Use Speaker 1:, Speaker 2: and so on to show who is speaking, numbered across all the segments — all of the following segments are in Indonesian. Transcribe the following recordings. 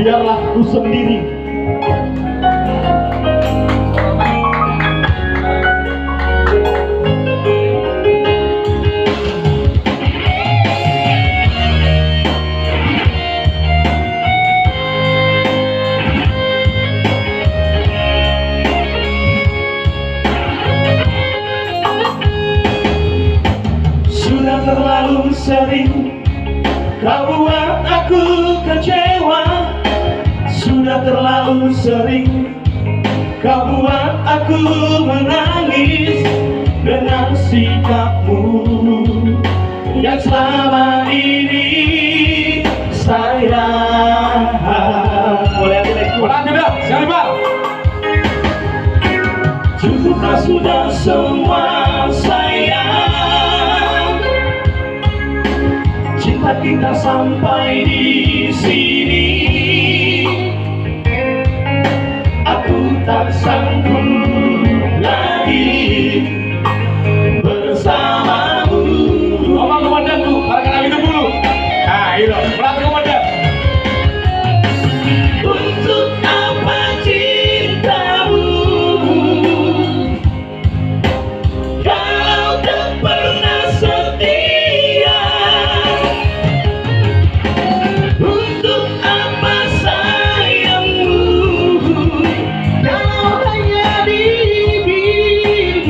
Speaker 1: biarlah ku sendiri. Sudah terlalu sering kau buat aku kecewa. Sudah terlalu sering kau buat aku menangis dengan sikapmu yang selama ini sayang. Boleh tidak? Siapa Bang? Cukuplah sudah semua sayang, cinta kita sampai di sini. Aku tak sanggup lagi bersamamu. Ngomong komandanku, barangkali hidup dulu. Nah, itu, pelatih komandan. Untuk apa cintamu kalau tak pernah setia? Untuk apa sayangmu kalau hanya di bibir?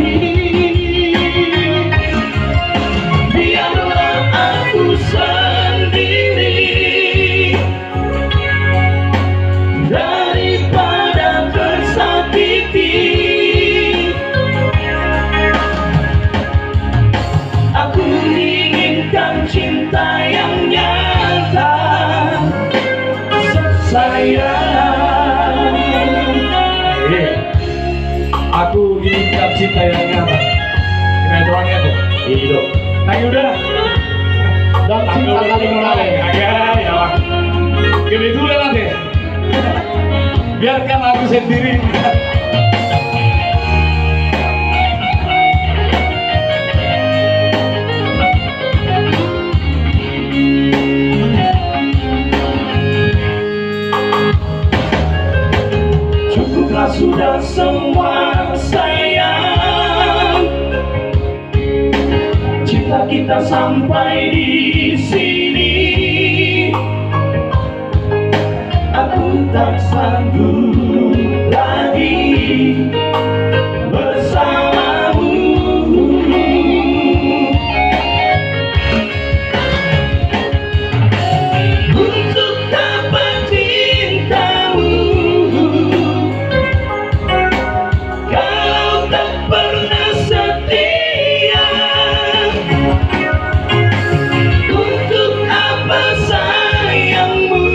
Speaker 1: Biarlah aku sendiri daripada tersakiti. Aku inginkan cinta yang nyata, sayang. Aku inginkan cinta yang nyata. Kita doanya tuh. Iya. Nah, udah. Dan cinta kali mulai. Ya lah. Gini dulu nanti. Biarkan aku sendiri. Cukuplah sudah semua sayang, cinta kita sampai di sini. Aku tak sanggup lagi bersamamu. Untuk apa cintamu kalau tak pernah setia? Untuk apa sayangmu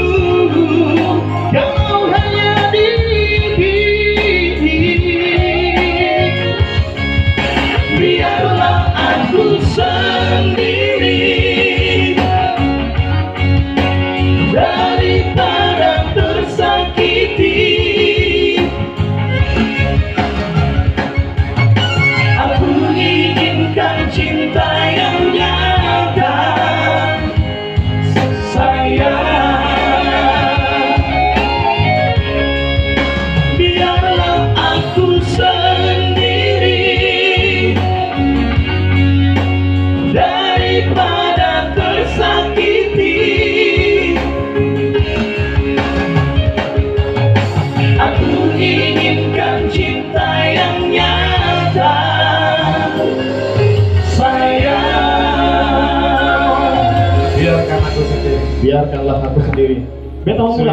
Speaker 1: kalau hanya di bibir? Biarlah aku sendiri daripada tersakiti. Aku inginkan cinta yang nyata, sayang. Biarlah aku sendiri daripada tersakiti. Aku inginkan cinta yang nyata, sayang. Biarkan aku sendiri. Biarkanlah aku sendiri. Betul,